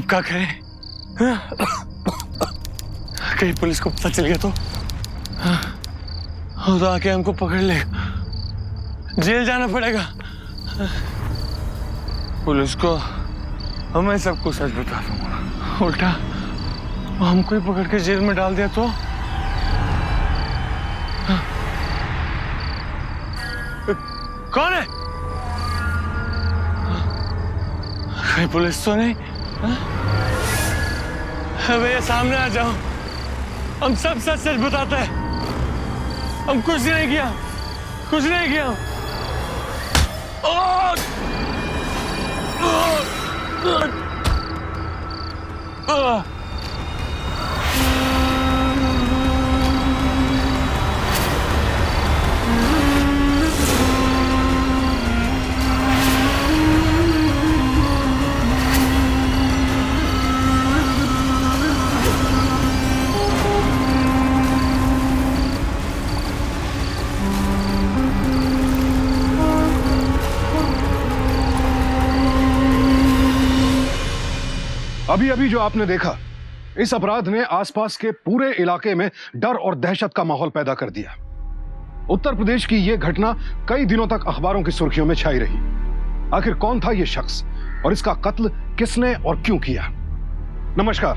क्या करें? कहीं पुलिस को पता चल गया तो वो तो आके हमको पकड़ लेगा, जेल जाना पड़ेगा। पुलिस को मैं सब कुछ सच बता दूंगा, उल्टा हमको ही पकड़ के जेल में डाल दिया तो? कौन है? कहीं पुलिस तो नहीं? भैया सामने आ जाओ, हम सब सच सच बताते हैं। हम कुछ नहीं किया, कुछ नहीं किया। अभी अभी जो आपने देखा, इस अपराध ने आसपास के पूरे इलाके में डर और दहशत का माहौल पैदा कर दिया। उत्तर प्रदेश की यह घटना कई दिनों तक अखबारों की सुर्खियों में छाई रही। आखिर कौन था यह शख्स और इसका कत्ल किसने और क्यों किया? नमस्कार,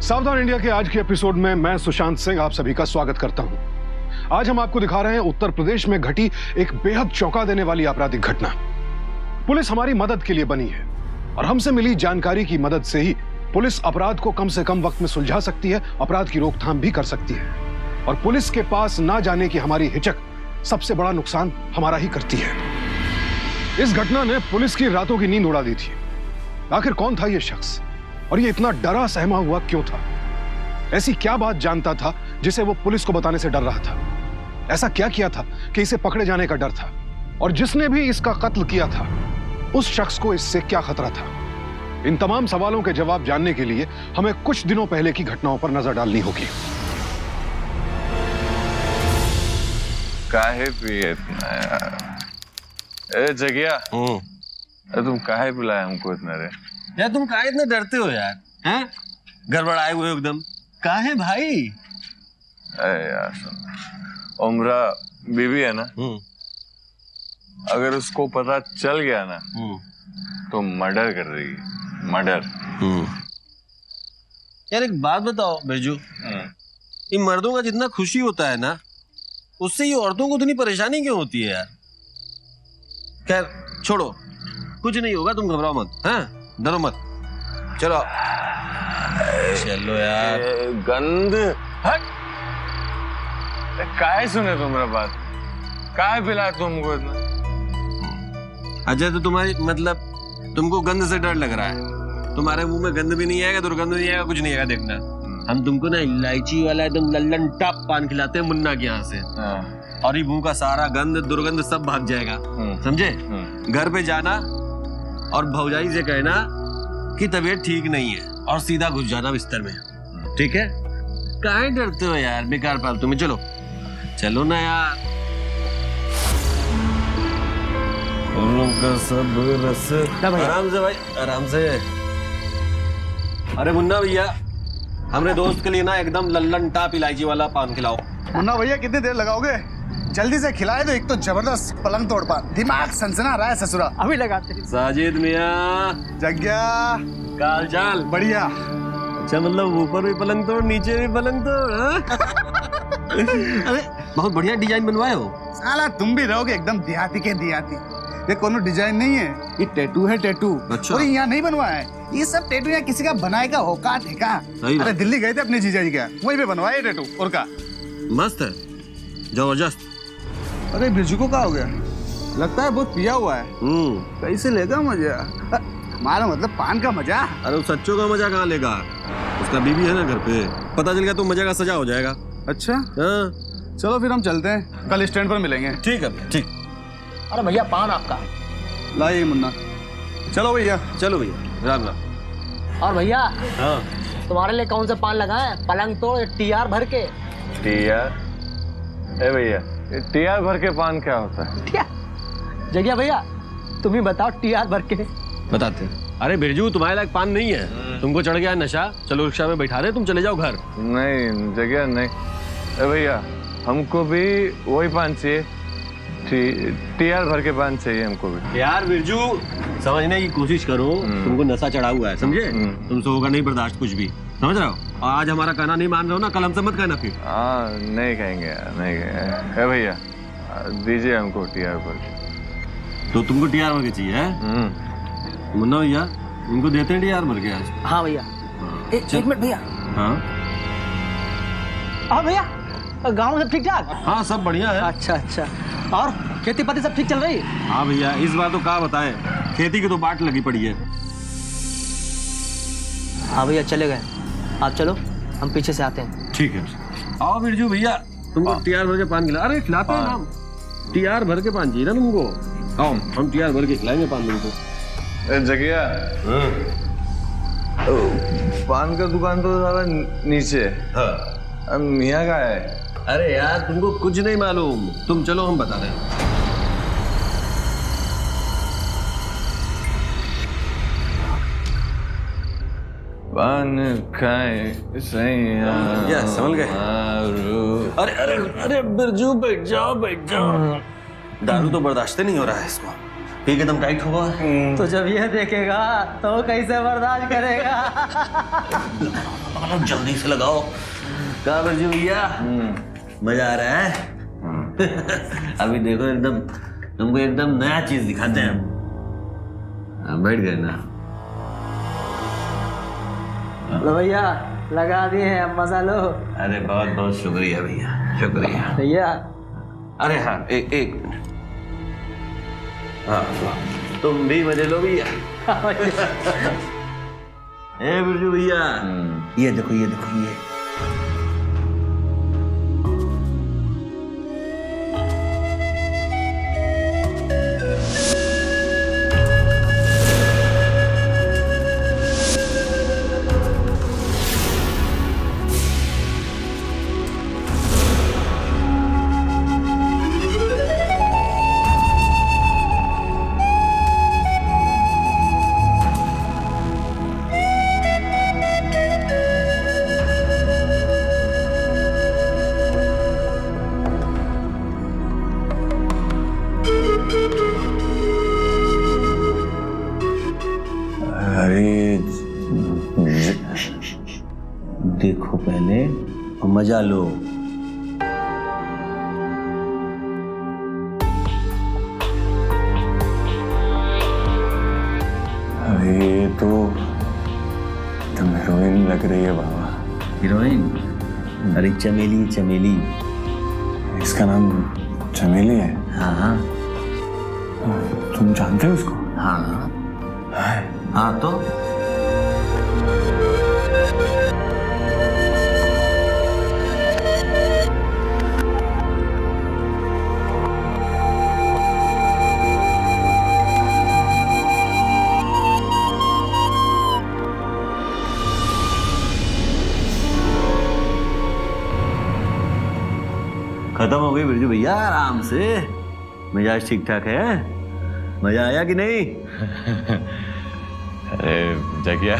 सावधान इंडिया के आज के एपिसोड में मैं सुशांत सिंह आप सभी का स्वागत करता हूं। आज हम आपको दिखा रहे हैं उत्तर प्रदेश में घटी एक बेहद चौंका देने वाली आपराधिक घटना। पुलिस हमारी मदद के लिए बनी है और हमसे मिली जानकारी की मदद से ही पुलिस अपराध को कम से कम वक्त में सुलझा सकती है, अपराध की रोकथाम भी कर सकती है। और पुलिस के पास ना जाने की हमारी हिचक सबसे बड़ा नुकसान हमारा ही करती है। इस घटना ने पुलिस की रातों की नींद उड़ा दी थी। आखिर कौन था यह शख्स और यह इतना डरा सहमा हुआ क्यों था? ऐसी क्या बात जानता था जिसे वो पुलिस को बताने से डर रहा था? ऐसा क्या किया था कि इसे पकड़े जाने का डर था? और जिसने भी इसका कत्ल किया था, उस शख्स को इससे क्या खतरा था? इन तमाम सवालों के जवाब जानने के लिए हमें कुछ दिनों पहले की घटनाओं पर नजर डालनी होगी। काहे पिए इतना यार? ए जगिया, तुम काहे बुलाया हमको इतना रे? यार तुम काहे इतना डरते हो यार? हैं? गड़बड़ाए हुए हो एकदम। काहे भाई? अरे यार सुन, उम्रा बीवी है ना, अगर उसको पता चल गया ना तो मर्डर कर देगी, मर्डर। यार एक बात बताओ बिरजू, इन मर्दों का जितना खुशी होता है ना, उससे ये औरतों को इतनी परेशानी क्यों होती है यार? खैर छोड़ो, कुछ नहीं होगा, तुम घबराओ मत, हैं? डरो मत, चलो चलो यार। गंद हट। काहे सुने तुम्हारा बात? काहे पिलाए तुमको इतना? अच्छा तो तुम्हारी मतलब तुमको गंद से डर लग रहा है? तुम्हारे मुंह में गंद भी नहीं आएगा, दुर्गंध नहीं आएगा, कुछ नहीं आएगा, देखना। हम तुमको ना इलायची वाला एकदम लल्लन टॉप पान खिलाते हैं मुन्ना के यहाँ से, और ये मुंह का सारा गंद दुर्गंध सब भाग जाएगा, समझे? घर पे जाना और भौजाई से कहना कि तबीयत ठीक नहीं है और सीधा घुस जाना बिस्तर में, ठीक है? काहे डरते हो यार बेकार फालतू में? चलो चलो ना यार। का सब रस। आराम से भाई, आराम से। अरे मुन्ना भैया, हमरे दोस्त के लिए ना एकदम लल्लन टाप इलायची वाला पान खिलाओ। मुन्ना भैया कितनी देर लगाओगे? जल्दी से खिलाए, तो एक तो जबरदस्त पलंग तोड़ पान, दिमाग सनसना रहा है ससुरा। अभी लगाते हैं। साजिद मियां, जग्या, काल चाल बढ़िया। अच्छा मतलब ऊपर भी पलंग तोड़, नीचे भी पलंग तोड़। अरे बहुत बढ़िया डिजाइन बनवाए हो। साला तुम भी रहोगे एकदम देहाती के देहाती। ये कोनो डिजाइन नहीं है, ये टैटू है, टैटू। अच्छा। और यहाँ नहीं बनवाया है, ये सब टैटू यहाँ किसी का बनाएगा औकात है का? अरे दिल्ली गए थे अपने जीजा जी का, वहीं पे बनवाए टैटू। और का मस्त है, जबरदस्त। अरे बिरजू को क्या हो गया? लगता है बहुत पिया हुआ है। कैसे लेगा मजा? हमारा मतलब पान का मजा। अरे वो सच्चों का मजा कहाँ लेगा? उसका बीबी है ना घर पे, पता चल गया तो मजा का सजा हो जाएगा। अच्छा हाँ चलो फिर हम चलते हैं, कल स्टैंड पर मिलेंगे। ठीक है, ठीक। अरे भैया पान आपका। लाइए मुन्ना। चलो भैया। चलो भैया, राम राम। और भैया हाँ तुम्हारे लिए कौन सा पान लगाए? पलंग तोड़ टीआर भर के? टीआर? ए भैया, टीआर भर के पान क्या होता है? जगिया भैया तुम ही बताओ, टीआर भर के बताते। अरे बिरजू तुम्हारे लायक पान नहीं है, तुमको चढ़ गया नशा, चलो रिक्शा में बैठा दे, तुम चले जाओ घर। नहीं जगह नहीं। अरे भैया हमको भी वही पान चाहिए, टीआर भर के पान चाहिए हमको भी। यार बिरजू समझने की कोशिश करो, तुमको नशा चढ़ा हुआ है, समझे? तुमसे होगा नहीं बर्दाश्त कुछ भी, समझ रहे हो? और आज हमारा कहना नहीं मान रहे हो ना, कल हमसे मत कहना फिर। हाँ नहीं कहेंगे यार, नहीं कहेंगे। अरे भैया दीजिए हमको टीआर भर के। तो तुमको टीआर भर के चाहिए है? मुन्ना भैया इनको देते हैं टीआर भर के आज। हाँ भैया। एक मिनट भैया। हाँ हाँ भैया, गाँव में सब ठीक ठाक? हाँ सब बढ़िया है। अच्छा अच्छा, और खेती पाती सब ठीक चल रही है? हाँ भैया इस बार तो क्या बताएं, खेती की तो बाट लगी पड़ी है। हाँ भैया चले गए, आप चलो हम पीछे से आते हैं। ठीक है आओ बिरजू भैया, तुमको टीआर भर के पान खिला। अरे खिलाते हैं ना, टीआर भर के पान चाहिए ना तुमको, आओ हम टीआर भर के खिलाएंगे पान तुमको। जगिया पान का दुकान तो सारा नीचे है। अब मियाँ का है। अरे यार तुमको कुछ नहीं मालूम, तुम चलो हम बता रहे हैं। पान खाए सैया या समझ गए। मारू। अरे अरे अरे बिरजू बैठ जाओ बैठ जाओ, दारू तो बर्दाश्त नहीं हो रहा है इसको, पी के दम टाइट होगा। तो जब ये देखेगा तो कैसे बर्दाश्त करेगा? जल्दी से लगाओ। क्या बिरजू भैया मजा आ रहा है? अभी देखो एकदम तुमको एकदम नया चीज दिखाते हैं हम। बैठ गए ना? लो भैया लगा दिए हैं, अब मजा लो। अरे बहुत बहुत शुक्रिया भैया, शुक्रिया भैया। अरे हाँ एक मिनट, हाँ तुम भी मजे लो भैया। ए बिरजू भैया ये देखो ये देखो ये। देखो पहले और मजा लो। अरे ये तो हीरोइन लग रही है बाबा। हीरोइन? अरे चमेली चमेली, इसका नाम चमेली है? हाँ तुम जानते हो उसको? हाँ हाँ तो खत्म हो गई बिरजू भैया, आराम से। मिजाज ठीक ठाक है? मजा आया कि नहीं? अरे जगिया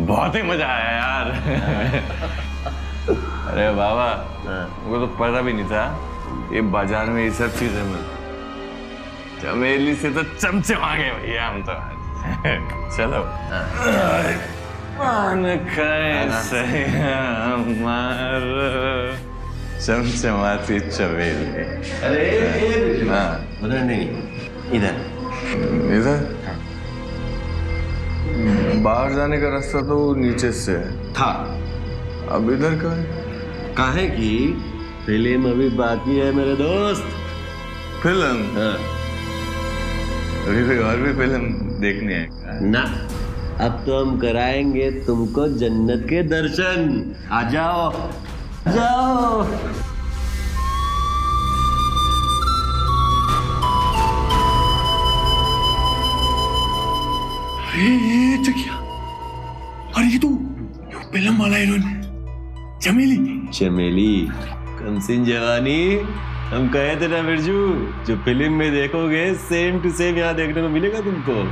बहुत ही मजा आया यार। अरे बाबा मुझे तो पता भी नहीं था ये बाजार में ये सब चीजें मिलती। चमेली से तो चमचमा गए भैया हम तो। चलो पान खाए सैया मारो चमचमाती चमेली। अरे हाँ उधर नहीं, इधर इधर बाहर जाने का रास्ता तो नीचे से था, अब इधर का है? काहे की फिल्म अभी बाकी है मेरे दोस्त। फिल्म? हाँ। अभी कोई और भी फिल्म देखनी है ना, अब तो हम कराएंगे तुमको जन्नत के दर्शन। आ जाओ जाओ। ये जगिया, अरे ये तो फिल्म वाला हीरोइन चमेली। चमेली कमसिन जवानी, हम कहे थे ना बिरजू, जो फिल्म में देखोगे सेम टू सेम यहाँ देखने को मिलेगा तुमको।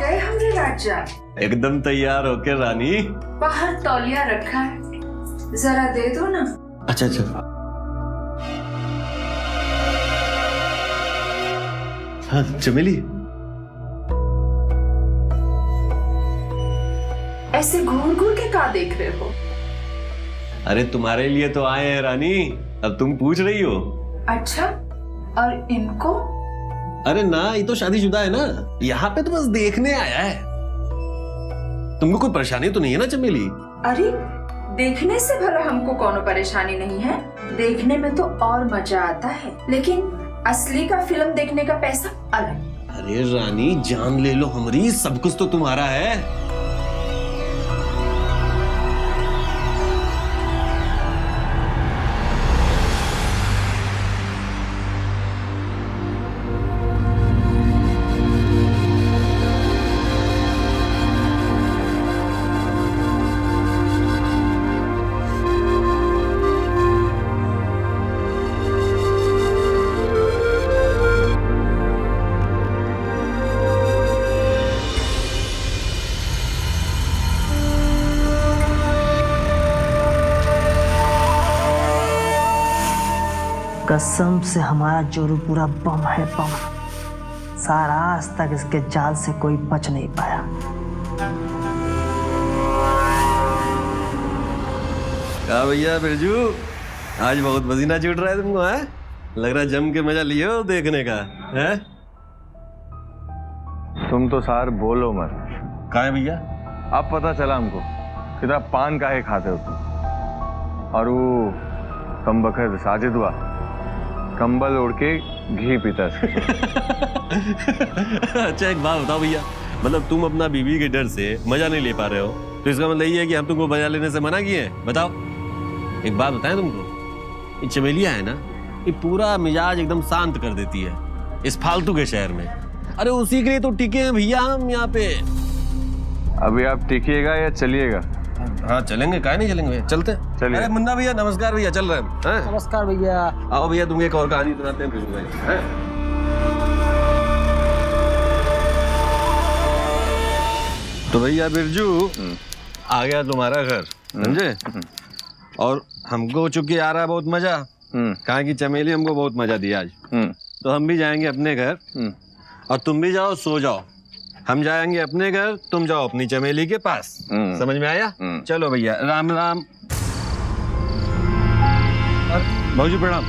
गए हमरे राजा? एकदम तैयार होके रानी। बाहर तौलिया रखा है, जरा दे दो ना। अच्छा अच्छा। हाँ चमेली, ऐसे घूर घूर के क्या देख रहे हो? अरे तुम्हारे लिए तो आए हैं रानी, अब तुम पूछ रही हो। अच्छा, और इनको? अरे ना, ये तो शादीशुदा है ना, यहाँ पे तो बस देखने आया है। तुमको कोई परेशानी तो नहीं है ना चमेली? अरे देखने से भला हमको कोनो परेशानी नहीं है, देखने में तो और मजा आता है, लेकिन असली का फिल्म देखने का पैसा अलग। अरे रानी जान ले लो हमारी, सब कुछ तो तुम्हारा है। कसम से हमारा जोरू पूरा बम है, बम। सारा आज तक इसके जाल से कोई बच नहीं पाया। क्या भैया बिरजू, आज बहुत पसीना छूट रहा है तुमको, है? लग रहा है जम के मजा लियो देखने का, है? तुम तो सार बोलो मत। क्या है भैया? अब पता चला हमको कितना पान काहे खाते हो तुम। और वो कम बखत साजिद हुआ कंबल ओढ़ के घी पीता है। अच्छा एक बात बताओ भैया, मतलब तुम अपना बीवी के डर से मजा नहीं ले पा रहे हो, तो इसका मतलब ये है कि हम तुमको मजा लेने से मना किए हैं? बताओ। एक बात बताएं तुमको, ये चमेलिया है ना, ये पूरा मिजाज एकदम शांत कर देती है इस फालतू के शहर में। अरे उसी के लिए तो टिके हैं भैया हम यहाँ पे। अभी आप टिकिएगा या चलिएगा? हाँ चलेंगे, काहे नहीं चलेंगे, चलते हैं। चलिए। अरे मुन्ना भैया नमस्कार भैया, चल रहे हैं। नमस्कार भैया। आओ भैया, तुम एक और कहानी सुनाते हैं बिरजू भाई, हैं? तो भैया बिरजू आ गया तुम्हारा घर, समझे? और हमको चूंकि आ रहा है बहुत मजा, कहा कि चमेली हमको बहुत मजा दिया आज, तो हम भी जाएंगे अपने घर और तुम भी जाओ सो जाओ। हम जाएंगे अपने घर, तुम जाओ अपनी चमेली के पास। समझ में आया? चलो भैया, राम राम। भाऊजी प्रणाम।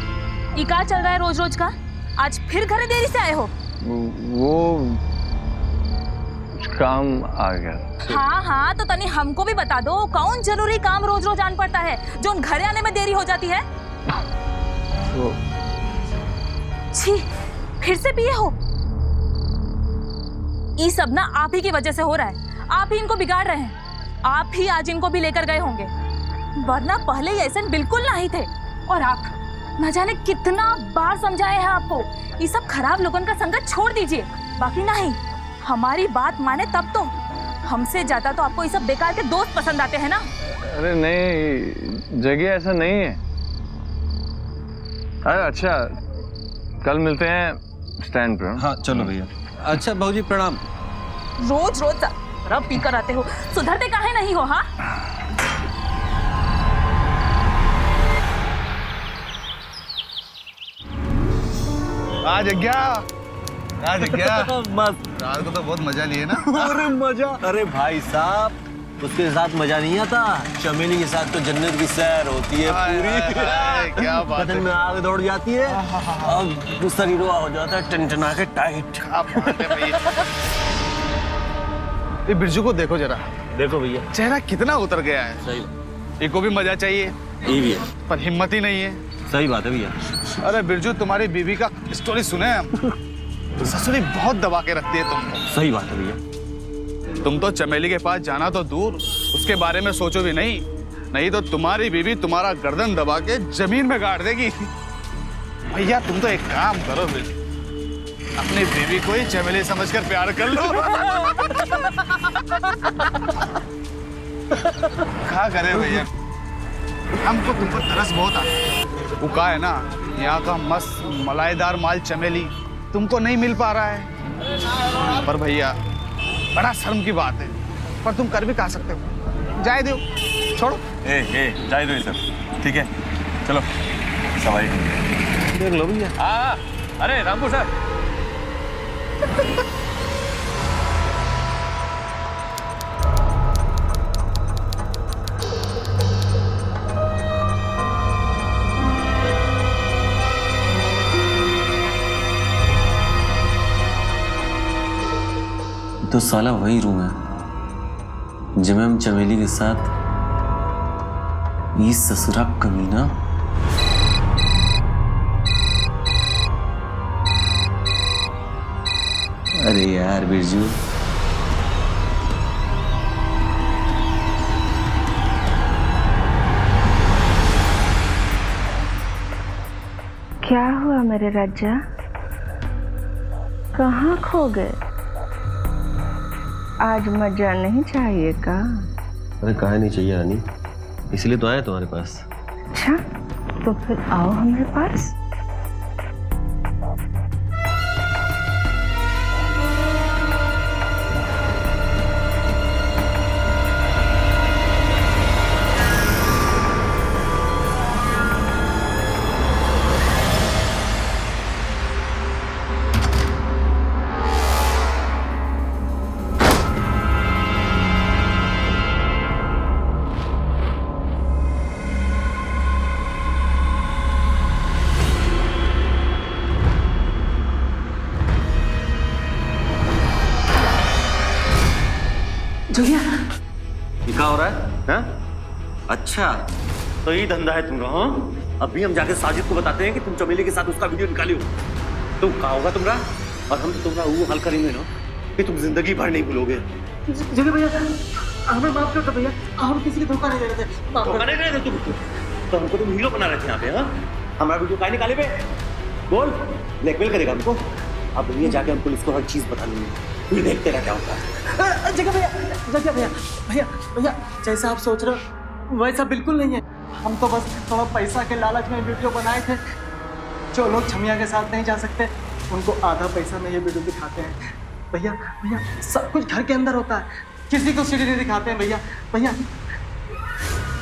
ये क्या चल रहा है रोज रोज का? आज फिर घरे देरी से आए हो? वो कुछ काम आ गया। हाँ हाँ, तो तनी हमको भी बता दो, कौन जरूरी काम रोज रोज आन पड़ता है जो घरे आने में देरी हो जाती है? तो छी, फिर से पिए हो? ये सब ना आप ही की वजह से हो रहा है, आप ही इनको बिगाड़ रहे हैं। आप ही आज इनको भी लेकर गए होंगे, वरना पहले ये ऐसे बिल्कुल नहीं थे। और आप न जाने कितना बार समझाए हैं आपको, ये सब खराब लोगों का संगत छोड़ दीजिए, बाकी नहीं। हमारी बात माने तब तो। हमसे ज्यादा तो आपको ये सब बेकार के दोस्त पसंद आते हैं ना। अरे नहीं, जगह ऐसा नहीं है। अरे अच्छा, कल मिलते हैं स्टैंड पर। हाँ चलो भैया। अच्छा भाऊजी प्रणाम। रोज रोज शराब पीकर आते हो, सुधरते काहे नहीं हो? हाँ आज क्या मस्त। रात को तो बहुत मजा लिए ना। अरे मजा, अरे भाई साहब उसके साथ मजा नहीं आता, चमेली के साथ तो जन्नत की सैर होती है पूरी। क्या बात बदन में आग दौड़ जाती है और शरीर हो जाता है टनटना के टाइट। ये बिरजू को देखो जरा, देखो भैया चेहरा कितना उतर गया है। सही, इनको भी मजा चाहिए, ये भी है, पर हिम्मत ही नहीं है। सही बात है भैया। अरे बिरजू, तुम्हारी बीवी का स्टोरी सुने हम। ससुरी बहुत दबा के रखती है तुमको। सही बात है भैया। तुम तो चमेली के पास जाना तो दूर, उसके बारे में सोचो भी नहीं, नहीं तो तुम्हारी बीवी तुम्हारा गर्दन दबा के जमीन में गाड़ देगी। भैया तुम तो एक काम करो, अपनी बीवी को ही चमेली समझकर प्यार कर लो। क्या करे भैया, हमको तुमको तरस बहुत आता है। वो का है ना, यहाँ का मस्त मलाईदार माल चमेली तुमको नहीं मिल पा रहा है। पर भैया बड़ा शर्म की बात है, पर तुम कर भी कहा सकते हो। जाए दो, छोड़ो। जाए दो ये सब, ठीक है चलो सवारी देख लो भैया। हाँ अरे रामपुर सर। तो साला वही रूम है जिसमें हम चमेली के साथ ये ससुरा कमीना अरे यार बिरजू क्या हुआ मेरे राजा, कहाँ खो गए? आज मजा नहीं चाहिए का? अरे काहे नहीं चाहिए रानी, इसलिए तो आया तुम्हारे पास। अच्छा तो फिर आओ हमारे पास। ये क्या हो रहा है? हा? अच्छा तो ये धंधा है तुम्हारा? हाँ अभी हम जाके साजिद को बताते हैं कि तुम चमेली के साथ उसका वीडियो निकाली हो। तुम कहा होगा तुम्हारा, और हम तुम्हारा वो हल करेंगे ना कि तुम जिंदगी भर नहीं भूलोगे। जगह भैया हमें माफ कर दो भैया, हम किसी को धोखा नहीं दे रहे थे। धोखा नहीं दे रहे थे तुम तो हमको तुम हीरो बना रहे थे यहाँ पे। हाँ हमारा वीडियो काहे निकाले पे? बोल ब्लैकमेल करेगा हमको। अब ये जाके हम पुलिस को हर चीज बता देंगे, ये देखते रह क्या होता है। जगह भैया भैया भैया जैसा आप सोच रहे हो वैसा बिल्कुल नहीं है। हम तो बस थोड़ा पैसा के लालच में वीडियो बनाए थे। जो लोग छमिया के साथ नहीं जा सकते उनको आधा पैसा में ये वीडियो दिखाते हैं। भैया भैया सब कुछ घर के अंदर होता है, किसी को सीढ़ी नहीं दिखाते हैं। भैया भैया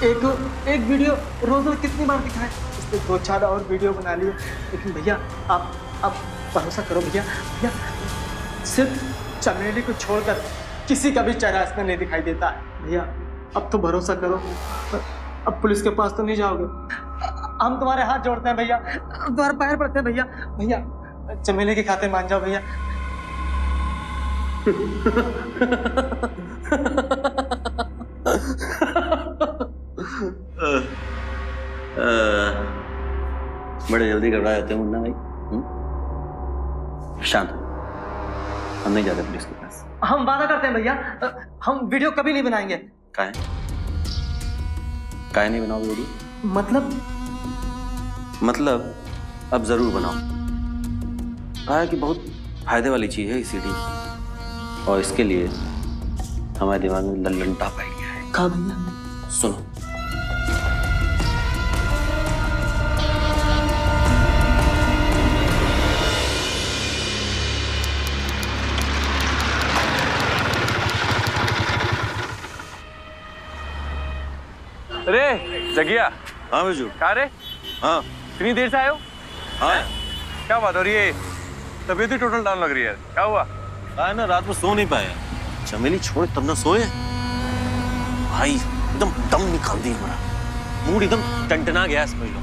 एक वीडियो रोज कितनी बार दिखाए, इसलिए 2-4 और वीडियो बना लिए। लेकिन भैया आप भरोसा करो भैया, भैया सिर्फ चमेली को छोड़कर किसी का भी चेहरा इसमें नहीं दिखाई देता है। भैया अब तो भरोसा करो, अब पुलिस के पास तो नहीं जाओगे। हम तुम्हारे हाथ जोड़ते हैं भैया, तुम्हारे पैर पड़ते हैं भैया। भैया चमेली के खाते मान जाओ भैया। बड़े जल्दी घबरा जाते हैं मुन्ना भाई। शांत हो, हम नहीं जाते पुलिस के पास। हम वादा करते हैं भैया, हम वीडियो कभी नहीं बनाएंगे। काहे नहीं बनाओगे वीडियो? मतलब अब जरूर बनाओ। कहा है कि बहुत फायदे वाली चीज है सीडी, और इसके लिए हमारे दिमाग में लल्लन टॉप आइडिया है। कहा भैया? सुनो, अरे जगिया। हाँ बिरजू। कहाँ रे? हाँ इतनी देर से आए हो? हाँ क्या बात हो रही है? तबीयत ही टोटल डाउन लग रही है। क्या हुआ? ना रात में सो नहीं पाए, चमेली छोड़े तब ना सोए भाई। एकदम दम निकाल दी हमारा, मूड एकदम टनटना गया समझ लो।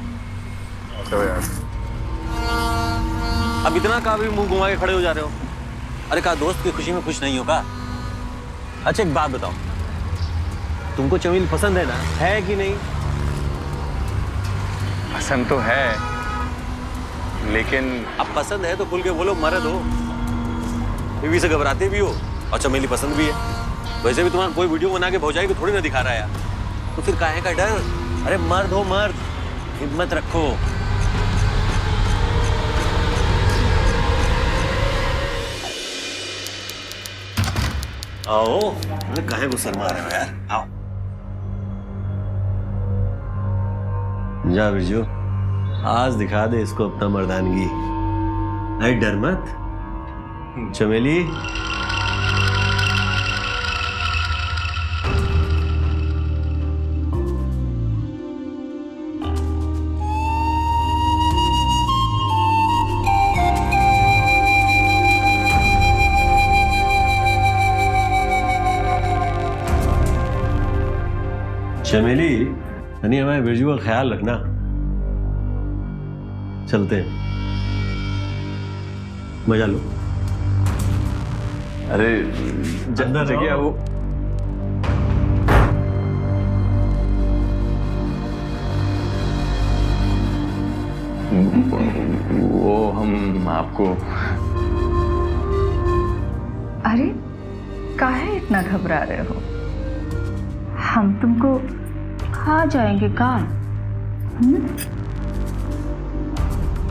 अब इतना का भी मुंह घुमा के खड़े हो जा रहे हो? अरे कहा दोस्त की खुशी में खुश नहीं हो का? अच्छा एक बात बताओ, तुमको चमेली पसंद है ना, है कि नहीं? पसंद तो है, लेकिन अब पसंद है तो खुल के बोलो, मर्द हो, बीवी से घबराते भी हो, और चमेली पसंद भी है। वैसे भी तुम्हारा कोई वीडियो बना के भौजाई को थोड़ी ना दिखा रहा है यार, तो फिर काहे का डर? अरे मर्द हो मर्द, हिम्मत रखो। आओ, अरे काहे को शर्मा रहे हो यार, आओ। जा बिरजू, आज दिखा दे इसको अपना मर्दानगी। नहीं डर मत चमेली, चमेली, यानी हमारे बिरजू का ख्याल रखना। चलते हैं, मजा लो। अरे अंदर जगह रहो। वो हम आपको। अरे काहे इतना घबरा रहे हो? हम तुमको खा जाएंगे का?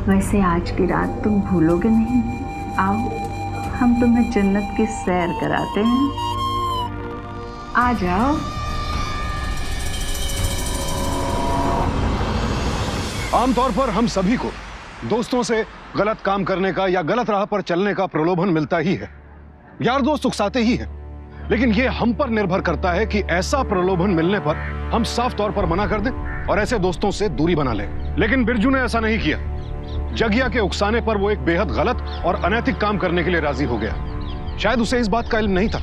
वैसे आज की रात तुम भूलोगे नहीं। आओ, हम तुम्हें जन्नत की सैर कराते हैं। आ जाओ। आमतौर पर हम सभी को दोस्तों से गलत काम करने का या गलत राह पर चलने का प्रलोभन मिलता ही है। यार दोस्त उकसाते ही हैं। लेकिन ये हम पर निर्भर करता है कि ऐसा प्रलोभन मिलने पर हम साफ तौर पर मना कर दें और ऐसे दोस्तों से दूरी बना लें। लेकिन बिरजू ने ऐसा नहीं किया। जगिया के उकसाने पर वो एक बेहद गलत और अनैतिक काम करने के लिए राजी हो गया। शायद उसे इस बात का इल्म नहीं था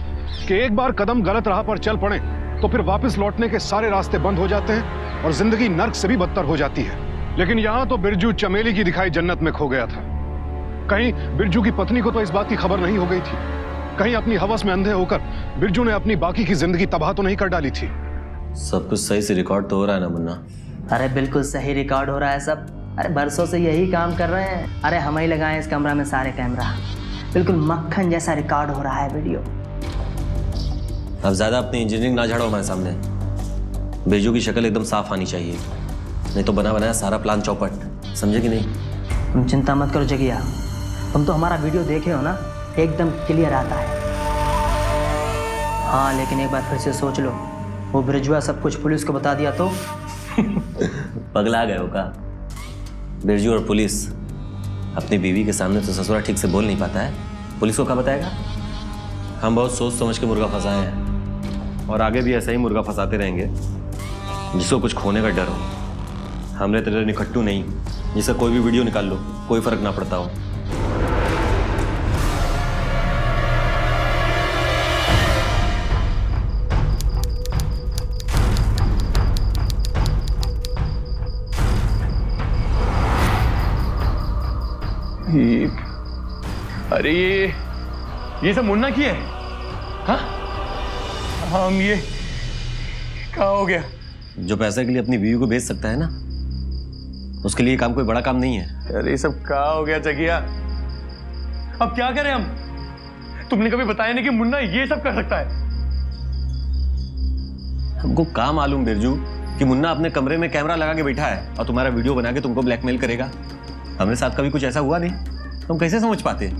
कि एक बार कदम गलत राह पर चल पड़े तो फिर वापस लौटने के सारे रास्ते बंद हो जाते हैं और जिंदगी नर्क से भी बदतर हो जाती है। लेकिन यहां तो बिरजू चमेली की दिखाई जन्नत में खो गया था। कहीं बिरजू की पत्नी को तो इस बात की खबर नहीं हो गई थी। कहीं अपनी हवस में अंधे होकर बिरजू ने अपनी बाकी की जिंदगी तबाह तो नहीं कर डाली थी। सब कुछ सही से रिकॉर्ड तो हो रहा है ना मुन्ना? अरे बिल्कुल सही रिकॉर्ड हो रहा है सब। अरे बरसों से यही काम कर रहे हैं। अरे हम ही लगाए इस कमरा में सारे कैमरा। बिल्कुल मक्खन जैसा रिकॉर्ड हो रहा है वीडियो। अब ज्यादा अपनी इंजीनियरिंग ना झाड़ो हमारे सामने। बिरजू की शक्ल एकदम साफ आनी चाहिए, नहीं तो बना बनाया सारा प्लान चौपट। समझे कि नहीं? तुम चिंता मत करो जगिया, तुम तो हमारा वीडियो देखे हो ना, एकदम क्लियर आता है। हाँ लेकिन एक बार फिर से सोच लो, वो बिरजुआ सब कुछ पुलिस को बता दिया तो? पगला गए हो का? बिरजू और पुलिस अपनी बीवी के सामने तो ससुरा ठीक से बोल नहीं पाता है, पुलिस को क्या बताएगा? हम बहुत सोच समझ के मुर्गा फंसाए हैं और आगे भी ऐसा ही मुर्गा फंसाते रहेंगे जिसको कुछ खोने का डर हो। हमरे तेरे निकट्टू नहीं जिसका कोई भी वीडियो निकाल लो कोई फर्क ना पड़ता हो। अरे ये सब मुन्ना की है? हाँ हम ये क्या हो गया? जो पैसे के लिए अपनी बीवी को बेच सकता है ना, उसके लिए काम कोई बड़ा काम नहीं है। अरे ये सब क्या हो गया जगिया? अब क्या करें हम? तुमने कभी बताया नहीं कि मुन्ना ये सब कर सकता है। हमको क्या मालूम बिरजू कि मुन्ना अपने कमरे में कैमरा लगा के बैठा है और तुम्हारा वीडियो बना के तुमको ब्लैकमेल करेगा। हमारे साथ कभी कुछ ऐसा हुआ नहीं, तुम कैसे समझ पाते?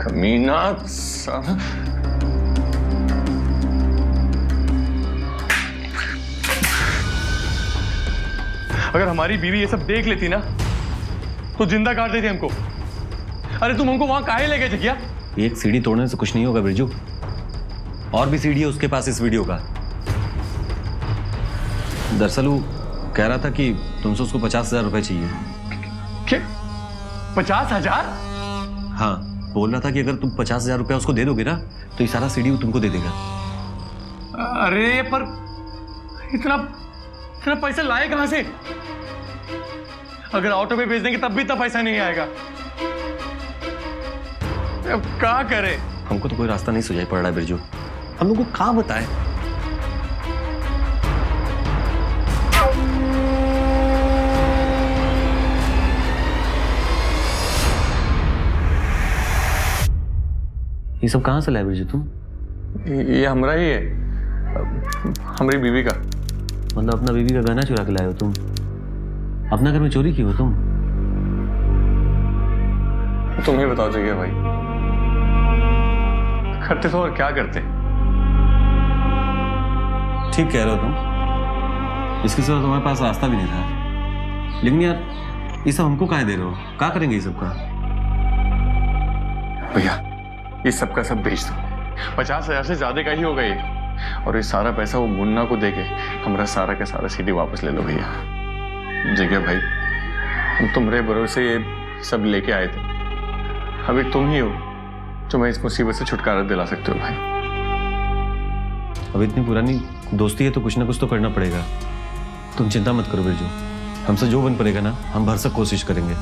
कमीना अगर हमारी बीवी ये सब देख लेती ना तो जिंदा काट देती हमको। अरे तुम हमको वहां काहे ले गए जगिया? एक सीढ़ी तोड़ने से कुछ नहीं होगा बिरजू, और भी सीढ़ी है उसके पास इस वीडियो का। दरअसल वो कह रहा था कि तुमसे उसको 50,000 रुपए चाहिए। क्या? 50,000? हाँ, बोल रहा था कि अगर तुम 50,000 रुपया उसको दे दोगे ना तो ये सारा सीढ़ी वो तुमको दे देगा। अरे पर इतना पैसा लाए कहां से? अगर ऑटो पे भेज देंगे तब भी इतना पैसा नहीं आएगा। अब क्या करें? हमको तो कोई रास्ता नहीं सुझाई पड़ रहा है बिरजू, हम लोग को क्या बताएं? ये सब कहां से लाए बिरजू तुम? ये हमरा ही है, हमारी बीवी का। मतलब अपना बीवी का गहना चुरा के लाए हो तुम? अपना घर में चोरी की हो तुम? तुम ही बताओ जगह भाई, करते तो और क्या करते? ठीक कह रहे हो तुम, इसके सिवा तुम्हारे पास रास्ता भी नहीं था। लेकिन यार ये सब हमको काहे दे रहे हो? क्या करेंगे ये सब का? भैया ये सब का सब बेच दो, 50,000 से ज्यादा का ही होगा ये। और ये सारा पैसा वो मुन्ना को देके हमारा सारा का सारा सीडी वापस ले लो भैया। जगह भाई हम तुम्हारे भरोसे ये सब लेके आए थे, अभी तुम ही हो जो मैं इस मुसीबत से छुटकारा दिला सकते हो भाई। अब इतनी पुरानी दोस्ती है तो कुछ ना कुछ तो करना पड़ेगा। तुम चिंता मत करो बिरजू, हमसे जो बन पड़ेगा ना हम भरसक कोशिश करेंगे।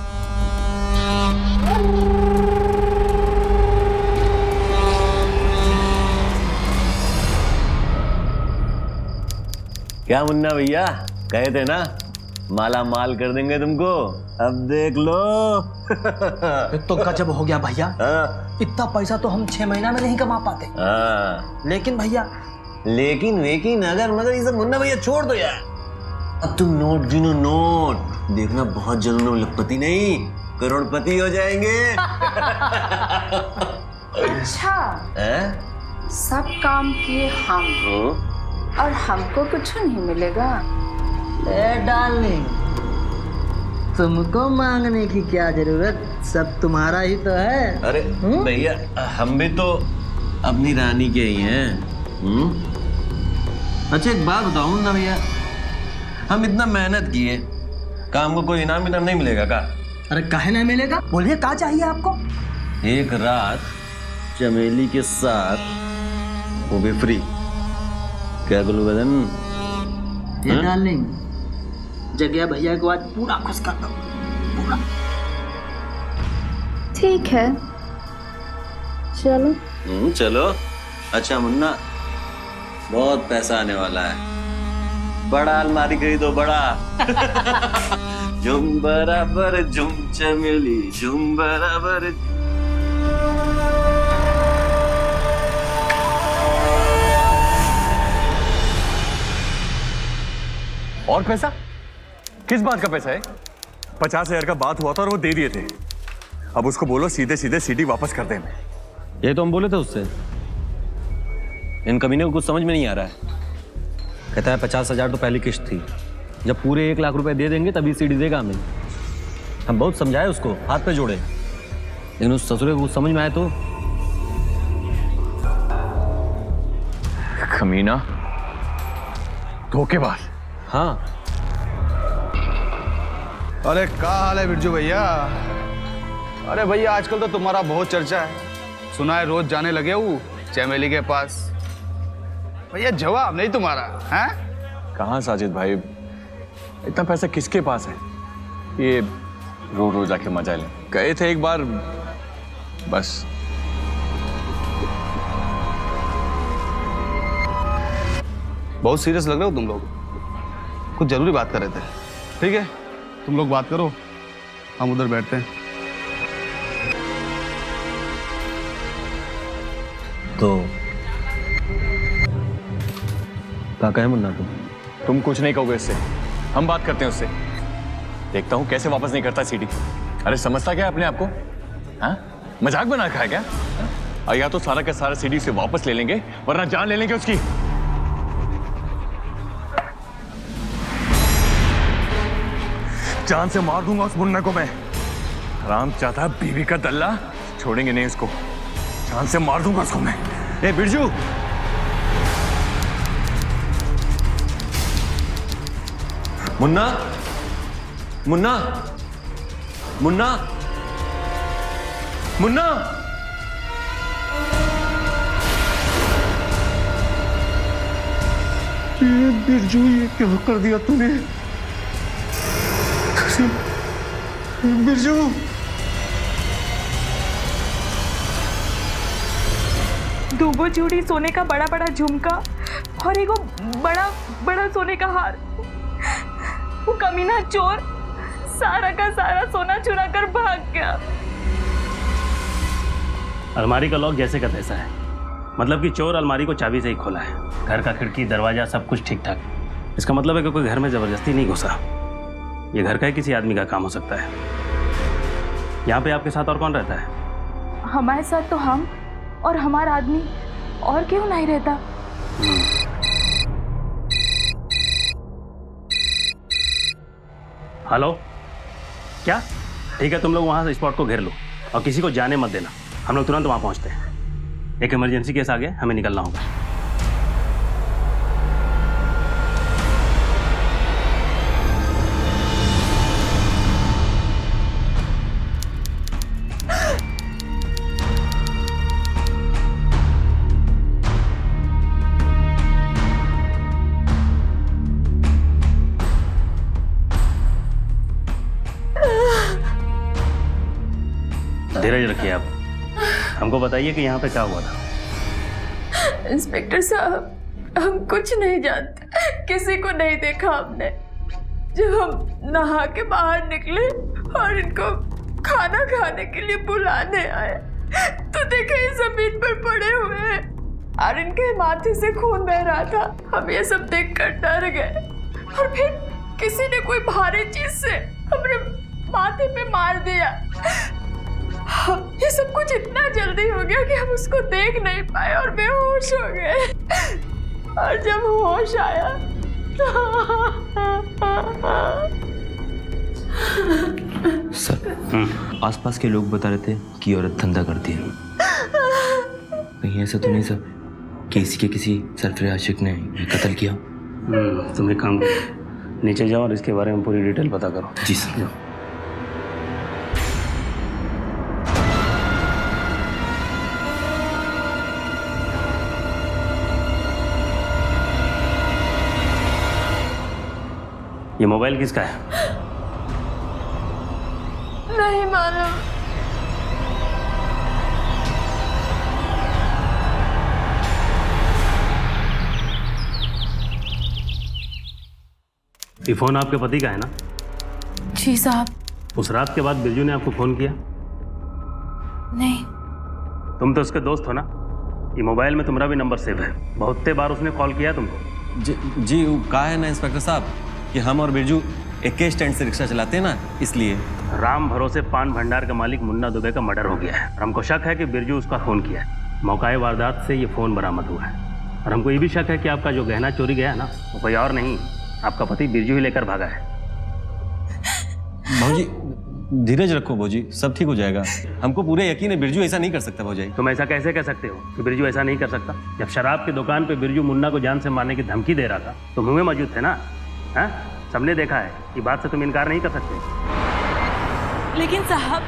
क्या मुन्ना भैया, कहे थे ना माला माल कर देंगे तुमको, अब देख लो। तो गजब हो गया भैया। हाँ। इतना पैसा तो हम 6 महीना में नहीं कमा पाते। हाँ। लेकिन भैया, लेकिन अगर मगर ये सब मुन्ना भैया छोड़ दो यार। अब तुम नोट गिनो, नोट देखना, बहुत जल्द हम लखपति नहीं करोड़पति हो जाएंगे। अच्छा, हैं? सब काम किए हम और हमको कुछ नहीं मिलेगा। डार्लिंग, तुमको मांगने की क्या जरूरत, सब तुम्हारा ही तो है। अरे भैया, हम भी तो अपनी रानी के ही हैं। अच्छा एक बात बताओ मुन्ना भैया, हम इतना मेहनत किए, काम को कोई इनाम नहीं मिलेगा का? अरे काहे नहीं मिलेगा, बोलिए क्या चाहिए आपको। एक रात चमेली के साथ, वो भी फ्री। क्या बोलूं बदन? ये डार्लिंग, जगह भैया को आज पूरा खुश कर दो, पूरा। ठीक है, चलो। चलो। अच्छा मुन्ना, बहुत पैसा आने वाला है, बड़ा अलमारी खरीदो, बड़ा। झुम बराबर झुम चमेली, झुम बराबर। और पैसा? किस बात का पैसा है? 50,000 का बात हुआ था और वो दे दिए थे। अब उसको बोलो सीधे सीधे सीडी वापस कर दे। ये तो हम बोले थे उससे, इन कमीने को कुछ समझ में नहीं आ रहा है। कहता है 50,000 तो पहली किश्त थी, जब पूरे 1 लाख रुपए दे देंगे तभी सीडी देगा हमें। हम बहुत समझाए उसको, हाथ पे जोड़े, लेकिन उस ससुरे को कुछ समझ में आए तो। कमीना, धोखेबाज। हाँ। अरे क्या हाल है बिरजू भैया? अरे भैया आजकल तो तुम्हारा बहुत चर्चा है, सुना है रोज जाने लगे हो चमेली के पास। भैया जवाब नहीं तुम्हारा है? कहाँ साजिद भाई, इतना पैसा किसके पास है? ये रोज रोज आके मजा ले। गए थे एक बार बस। बहुत सीरियस लग रहे हो तुम लोग, कुछ जरूरी बात कर रहे थे। ठीक है, तुम लोग बात करो, हम उधर बैठते हैं। तो क्या कहे मुन्ना तुम कुछ नहीं कहोगे इससे, हम बात करते हैं उससे। देखता हूँ कैसे वापस नहीं करता सीडी। अरे समझता क्या अपने आप को? हाँ, मजाक बना रखा है क्या? और या तो सारा का सारा सीडी से वापस ले लेंगे, वरना जान ले लेंगे उसकी। जान से मार दूंगा उस मुन्ना को मैं। हराम चाहता है बीवी का दल्ला, छोड़ेंगे नहीं उसको, जान से मार दूंगा उसको मैं। ए बिरजू, मुन्ना, मुन्ना, मुन्ना, मुन्ना। ये बिरजू, ये क्या कर दिया तूने? बिरजू, दूगो चूड़ी, सोने का बड़ा बड़ा झुमका और एगो बड़ा बड़ा सोने का हार। वो कमीना चोर सारा का सारा सोना चुरा कर भाग गया। अलमारी का लॉक जैसे का तैसा है, मतलब कि चोर अलमारी को चाबी से ही खोला है। घर का खिड़की, दरवाजा सब कुछ ठीक ठाक। इसका मतलब है कि कोई घर में जबरदस्ती नहीं घुसा। ये घर का ही किसी आदमी का काम हो सकता है। यहाँ पे आपके साथ और कौन रहता है? हमारे साथ तो हम और हमारा आदमी, और क्यों नहीं रहता। हेलो, क्या? ठीक है, तुम लोग वहाँ से स्पॉट को घेर लो और किसी को जाने मत देना। हम लोग तुरंत वहाँ पहुँचते हैं। एक इमरजेंसी केस आ गया, हमें निकलना होगा। धीरज रखिए आप। हमको बताइए कि यहाँ पे क्या हुआ था। इंस्पेक्टर साहब, हम कुछ नहीं जानते, किसी को नहीं देखा हमने। जब हम नहा के बाहर निकले और इनको खाना खाने के लिए बुलाने आए तो देखे ये जमीन पर पड़े हुए हैं और इनके माथे से खून बह रहा था। हम ये सब देखकर डर गए और फिर किसी ने कोई भारी चीज से हमरे माथे पे मार दिया। ये सब कुछ इतना जल्दी हो गया कि हम उसको देख नहीं पाए और बेहोश हो गए। और जब होश आया सर, आसपास के लोग बता रहे थे कि औरत धंधा करती है। कहीं ऐसा तो नहीं सर कि इसी के किसी सरफराज आशिक ने ये कत्ल किया? तुम एक काम करो, नीचे जाओ और इसके बारे में पूरी डिटेल पता करो। जी सर। जाओ। ये मोबाइल किसका है? नहीं मालूम। ये फोन आपके पति का है ना? जी साहब। उस रात के बाद बिरजू ने आपको फोन किया? नहीं। तुम तो उसके दोस्त हो ना? ये मोबाइल में तुम्हारा भी नंबर सेव है, बहुते बार उसने कॉल किया तुमको। जी कहा है ना इंस्पेक्टर साहब कि हम और बिरजू एक के स्टैंड से रिक्शा चलाते हैं ना, इसलिए। राम भरोसे पान भंडार का मालिक मुन्ना दुबे का मर्डर हो गया है और हमको शक है कि बिरजू उसका फोन किया है। मौकाए वारदात से ये फोन बरामद हुआ है और हमको ये भी शक है कि आपका जो गहना चोरी गया है ना, वो कोई और नहीं, आपका पति बिरजू ही लेकर भागा है। भौजी धीरज रखो भौजी, सब ठीक हो जाएगा। हमको पूरे यकीन है बिरजू ऐसा नहीं कर सकता भौजी। तुम ऐसा कैसे कह सकते हो कि बिरजू ऐसा नहीं कर सकता? जब शराब की दुकान पे बिरजू मुन्ना को जान से मारने की धमकी दे रहा था तुम हुए मौजूद थे ना? हाँ, सबने देखा है, ये बात से तुम इनकार नहीं कर सकते। लेकिन साहब,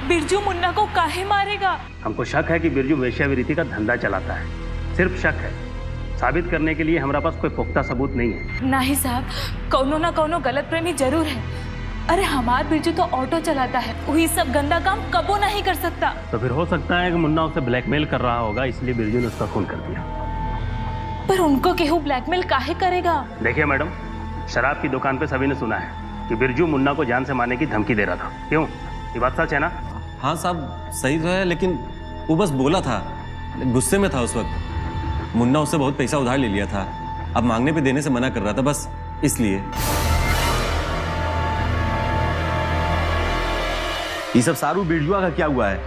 बिरजू मुन्ना को काहे मारेगा? हमको शक है कि बिरजू वेश्यावृत्ति का धंधा चलाता है, सिर्फ शक है। साबित करने के लिए हमारे पास कोई पुख्ता सबूत नहीं है। नहीं साहब, कौनो ना कौनो गलत प्रेमी जरूर है। अरे हमार बिरजू तो ऑटो चलाता है, वही सब गंदा काम कबो नहीं कर सकता। तो फिर हो सकता है कि मुन्ना उसे ब्लैकमेल कर रहा होगा, इसलिए बिरजू ने उसका खून कर दिया। पर उनको केहू ब्लैकमेल काहे करेगा? देखिए मैडम, शराब की दुकान पे सभी ने सुना है कि बिरजू मुन्ना को जान से मारने की धमकी दे रहा था। क्यों, ये बात सच है ना? हाँ साहब सही तो है, लेकिन वो बस बोला था, गुस्से में था उस वक्त। मुन्ना उससे बहुत पैसा उधार ले लिया था, अब मांगने पे देने से मना कर रहा था, बस इसलिए। ये सब सारू बिरजुआ का क्या हुआ है?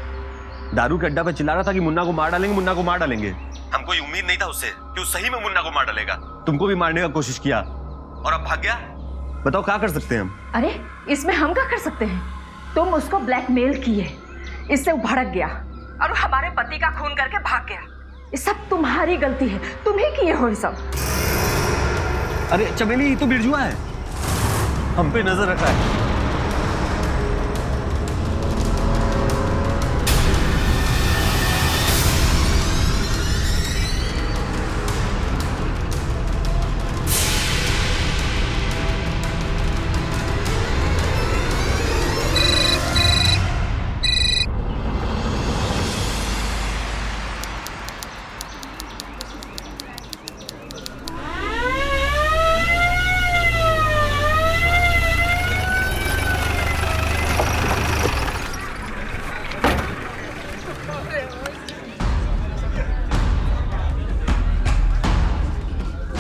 दारू के अड्डा पे चिल्ला रहा था कि मुन्ना को मार डालेंगे, मुन्ना को मार डालेंगे। हमको ये उम्मीद नहीं था उससे कि वो सही में मुन्ना को मार डालेगा। तुमको भी मारने का कोशिश किया और अब भाग गया। बताओ क्या कर सकते हैं हम? अरे इसमें हम क्या कर सकते हैं? तुम उसको ब्लैकमेल किए, इससे वो भड़क गया और हमारे पति का खून करके भाग गया। ये सब तुम्हारी गलती है, तुम ही किए हो ये सब। अरे चमेली, ये तो बिरजुआ है, हम पे नजर रखा है।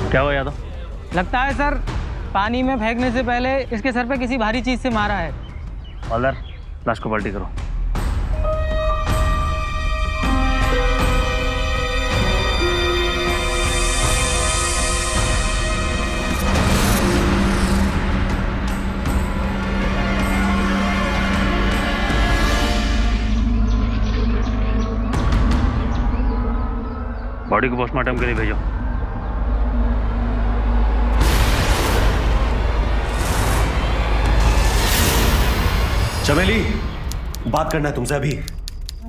क्या हुआ यादव? लगता है सर पानी में फेंकने से पहले इसके सर पे किसी भारी चीज से मारा है। ऑलर, लाश को पलटी करो। बॉडी को पोस्टमार्टम के लिए भेजो। चमेली, बात करना है तुमसे अभी।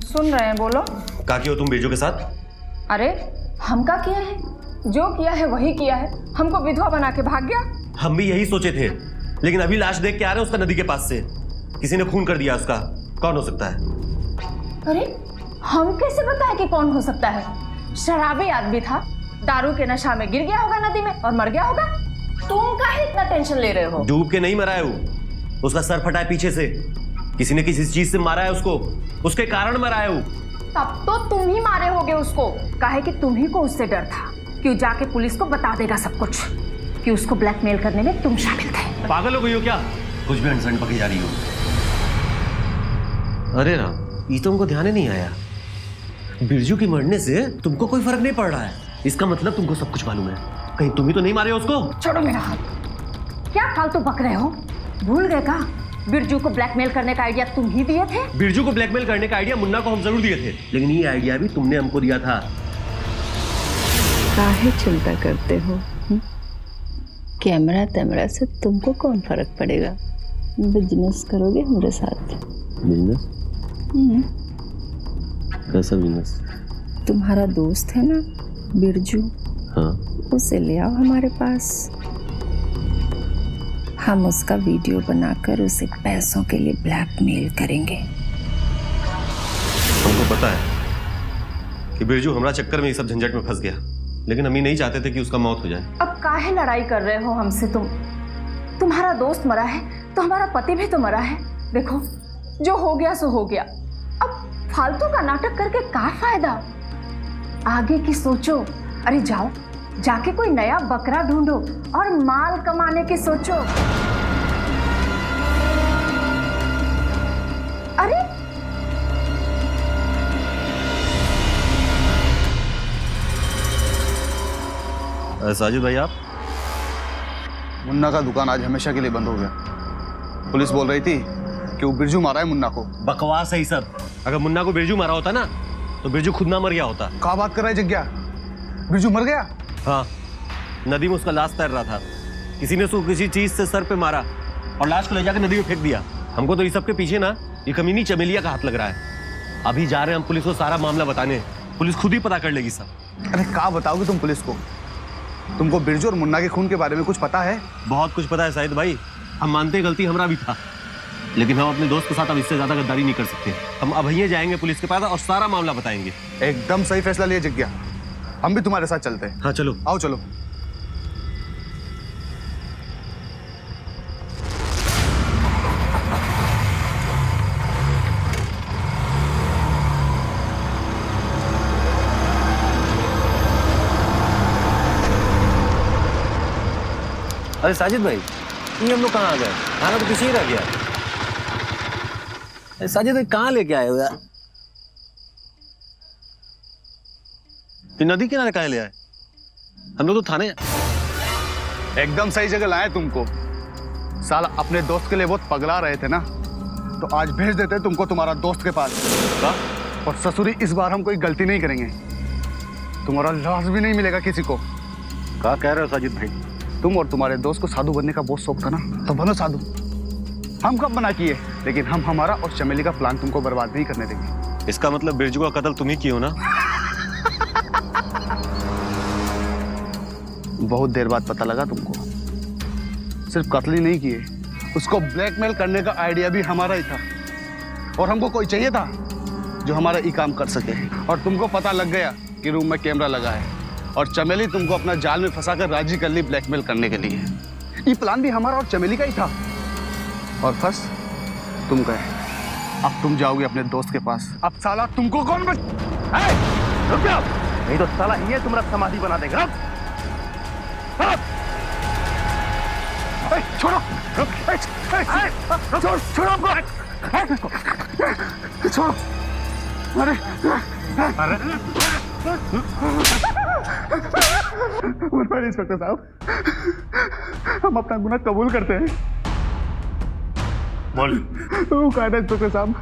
सुन रहे हैं, बोलो। कहा कि हो तुम बिरजू के साथ? अरे हम क्या किया है? जो किया है वही किया है। हमको विधवा बना के भाग गया। हम भी यही सोचे थे, लेकिन अभी लाश देख के आ रहे हैं उसका नदी के पास से। किसी ने खून कर दिया उसका। कौन हो सकता है? अरे हम कैसे बताए कि कौन हो सकता है? शराबी आदमी था, दारू के नशा में गिर गया होगा नदी में और मर गया होगा। तुम काहे इतना टेंशन ले रहे हो? डूब के नहीं मरा है वो, उसका सर फटा है पीछे से, किसी ने किसी चीज से मारा है उसको, उसके कारण मरा है वो। तब तो तुम ही मारे होगे उसको, काहे कि तुम ही को उससे डर था कि जाके पुलिस को बता देगा सब कुछ कि उसको ब्लैकमेल करने में तुम शामिल थे। पागल हो गई हो क्या? कुछ भी अनसन पकी जा रही हो। अरे राम, ये तो हमको ध्यान ही नहीं आया। बिरजू की मरने से तुमको कोई फर्क नहीं पड़ रहा है, इसका मतलब तुमको सब कुछ मालूम है। कहीं तुम ही तो नहीं मारे हो उसको? छोड़ो मेरा हाथ, क्या फालतू बक रहे हो? भूल गए का बिरजू को ब्लैकमेल करने का आइडिया तुम ही दिए थे? बिरजू को ब्लैकमेल करने का आइडिया मुन्ना को हम जरूर दिए थे, लेकिन ये आइडिया भी तुमने हमको दिया था। काहे चिंता करते हो? कैमरा तैमरा से तुमको कौन फर्क पड़ेगा? बिजनेस करोगे हमारे साथ। बिजनेस? कैसा बिजनेस? तुम्हारा दोस्त है ना बिरजू, हाँ, उसे ले आओ हमारे पास। हम उसका वीडियो बनाकर उसे पैसों के लिए ब्लैकमेल करेंगे। हमको पता है कि बिरजू हमारा चक्कर में ये सब झंझट में फंस गया, लेकिन हम ही नहीं चाहते थे कि उसका मौत हो जाए। अब काहे लड़ाई कर रहे हो हमसे? तुम्हारा दोस्त मरा है तो हमारा पति भी तो मरा है। देखो, जो हो गया सो हो गया, अब फालतू का नाटक करके क्या फायदा? आगे की सोचो। अरे जाओ, जाके कोई नया बकरा ढूंढो और माल कमाने की सोचो। अरे साजिद भाई, आप? मुन्ना का दुकान आज हमेशा के लिए बंद हो गया। पुलिस बोल रही थी कि वो बिरजू मारा है मुन्ना को। बकवास है ये सब। अगर मुन्ना को बिरजू मारा होता ना तो बिरजू खुद ना मर गया होता। क्या बात कर रहा है जग्या? बिरजू मर गया? हाँ, नदी में उसका लाश तैर रहा था, किसी ने उसको किसी चीज से सर पे मारा और लाश को ले जाकर नदी में फेंक दिया। हमको तो इस सब के पीछे ना ये कमीनी चमेलिया का हाथ लग रहा है। अभी जा रहे हैं हम पुलिस को सारा मामला बताने, पुलिस खुद ही पता कर लेगी सब। अरे क्या बताओगे तुम पुलिस को? तुमको बिरजू और मुन्ना के खून के बारे में कुछ पता है? बहुत कुछ पता है साहिद भाई, हम मानते हैं गलती हमारा भी था, लेकिन हम अपने दोस्त के साथ अब इससे ज्यादा गद्दारी नहीं कर सकते। हम अब ही जाएंगे पुलिस के पास और सारा मामला बताएंगे। एकदम सही फैसला लिया जग्या, हम भी तुम्हारे साथ चलते हैं। हाँ चलो, आओ चलो। अरे साजिद भाई, ये हम लोग कहाँ आ गए? खाना तो पीछे ही रह गया। अरे साजिद भाई, कहाँ लेके आए हो यार? नदी किनारे कहाँ ले आए? हम लोग तो थाने। एकदम सही जगह लाए तुमको। साला अपने दोस्त के लिए बहुत पगला रहे थे ना, तो आज भेज देते तुमको तुम्हारा दोस्त के पास। और ससुरी, इस बार हम कोई गलती नहीं करेंगे, तुम्हारा लाश भी नहीं मिलेगा किसी को। क्या कह रहे हो साजिद भाई? तुम और तुम्हारे दोस्त को साधु बनने का बहुत शौक था ना, तो बनो साधु। हम कब मना किए, लेकिन हम हमारा और चमेली का प्लान तुमको बर्बाद नहीं करने देंगे। इसका मतलब बिरजू का कत्ल तुम ही किए हो ना? बहुत देर बाद पता लगा तुमको। सिर्फ कत्ल ही नहीं किए, उसको ब्लैकमेल करने का आइडिया भी हमारा ही था, और हमको कोई चाहिए था जो हमारा ये काम कर सके। और तुमको पता लग गया कि रूम में कैमरा लगा है, और चमेली तुमको अपना जाल में फंसाकर राजी कर ली ब्लैकमेल करने के लिए। ये प्लान भी हमारा और चमेली का ही था, और फंस तुम गए। अब तुम जाओगे अपने दोस्त के पास। अब साला तुमको कौन रुक जाओ, नहीं तो साला ये तुम्हारा समाधि बना देगा। छोड़ो, छोड़ो, छोड़ो, छोड़ो। अरे इंस्पेक्टर साहब, हम अपना गुनाह कबूल करते हैं। बोल। वो कहा था इंस्पेक्टर साहब,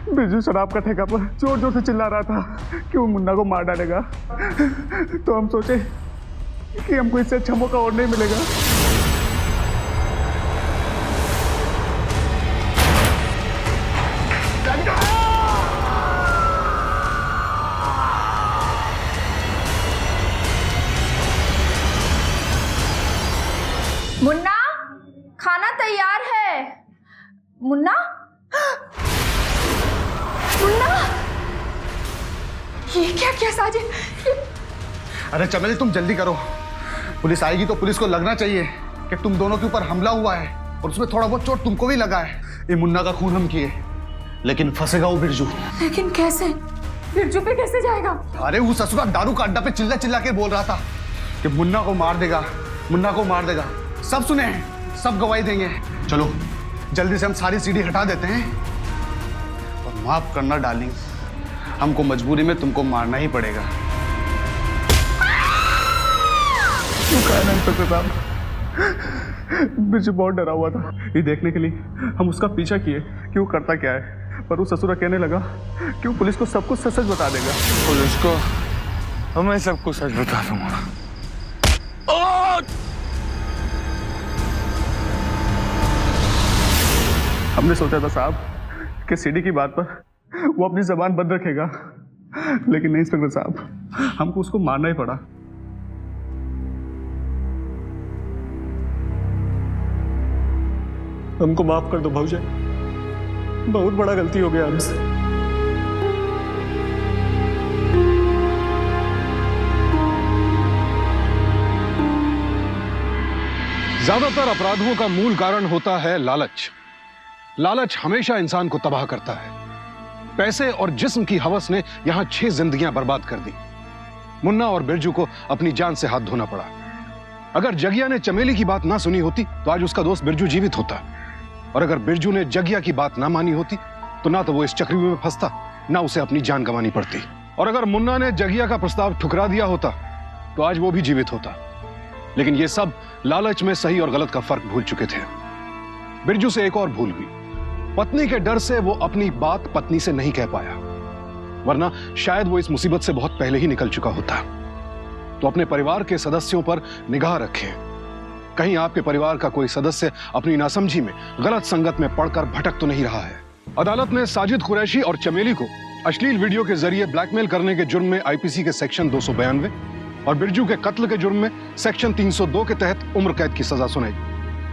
बिरजू शराब का ठेका पर जोर जोर से चिल्ला रहा था कि वो मुन्ना को मार डालेगा, तो हम सोचे कि हमको इससे अच्छा मौका और नहीं मिलेगा। मुन्ना, खाना तैयार है। मुन्ना, मुन्ना, ये क्या किया साजिद? अरे चमेली तुम जल्दी करो, पुलिस आएगी तो पुलिस को लगना चाहिए कि तुम दोनों के ऊपर हमला हुआ है और उसमें थोड़ा बहुत चोट तुमको भी लगा है। ये मुन्ना का खून हम किए, लेकिन फंसेगा वो बिरजू। लेकिन कैसे? बिरजू पे कैसे जाएगा? अरे वो ससुरा दारू का अड्डा पे चिल्ला चिल्ला के बोल रहा था कि मुन्ना को मार देगा, मुन्ना को मार देगा। सब सुने हैं, सब गवाही देंगे। चलो जल्दी से हम सारी सीढ़ी हटा देते हैं। और माफ करना डार्लिंग, हमको मजबूरी में तुमको मारना ही पड़ेगा। बिरजू बहुत डरा हुआ था, ये देखने के लिए हम उसका पीछा किए कि वो करता क्या है, पर वो ससुरा कहने लगा कि वो पुलिस को सब कुछ सच बता देगा। पुलिस को मैं सब कुछ सच बता दूंगा। हमने सोचा था साहब कि सीडी की बात पर वो अपनी जबान बंद रखेगा, लेकिन नहीं इंस्पेक्टर साहब, हमको उसको मारना ही पड़ा। हमको माफ कर दो भाऊजान, बहुत बड़ा गलती हो गया हमसे। ज्यादातर अपराधों का मूल कारण होता है लालच। लालच हमेशा इंसान को तबाह करता है। पैसे और जिस्म की हवस ने यहां 6 जिंदगियां बर्बाद कर दी। मुन्ना और बिरजू को अपनी जान से हाथ धोना पड़ा। अगर जगिया ने चमेली की बात ना सुनी होती तो आज उसका दोस्त बिरजू जीवित होता, और अगर बिरजू ने जगिया की बात ना मानी होती तो ना तो वो इस चक्रव्यूह में फंसता, ना उसे अपनी जान गंवानी पड़ती। और अगर मुन्ना ने जगिया का प्रस्ताव ठुकरा दिया होता तो आज वो भी जीवित होता। लेकिन ये सब लालच में सही और गलत का फर्क भूल चुके थे। बिरजू से एक और भूल हुई, पत्नी के डर से वो अपनी बात पत्नी से नहीं कह पाया, वरना शायद वो इस मुसीबत से बहुत पहले ही निकल चुका होता। तो अपने परिवार के सदस्यों पर निगाह रखें, कहीं आपके परिवार का कोई सदस्य अपनी नासमझी में गलत संगत में पड़कर भटक तो नहीं रहा है। अदालत ने साजिद कुरैशी और चमेली को अश्लील वीडियो के जरिए ब्लैकमेल करने के जुर्म में आईपीसी के सेक्शन 292 और बिरजू के कत्ल के जुर्म में सेक्शन 302 के तहत उम्र कैद की सजा सुनाई।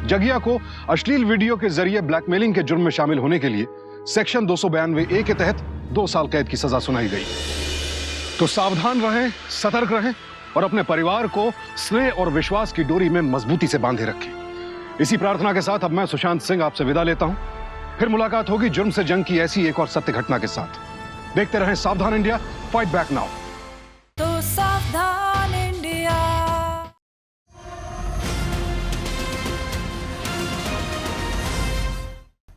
जगिया को अश्लील वीडियो के जरिए ब्लैकमेलिंग के जुर्म में शामिल होने के लिए सेक्शन 292A के तहत 2 साल कैद की सजा सुनाई गई। तो सावधान रहें, सतर्क रहें और अपने परिवार को स्नेह और विश्वास की डोरी में मजबूती से बांधे रखें। इसी प्रार्थना के साथ अब मैं सुशांत सिंह आपसे विदा लेता हूं। फिर मुलाकात होगी जुर्म से जंग की ऐसी एक और सत्य घटना के साथ। देखते रहें सावधान इंडिया, फाइट बैक नाउ।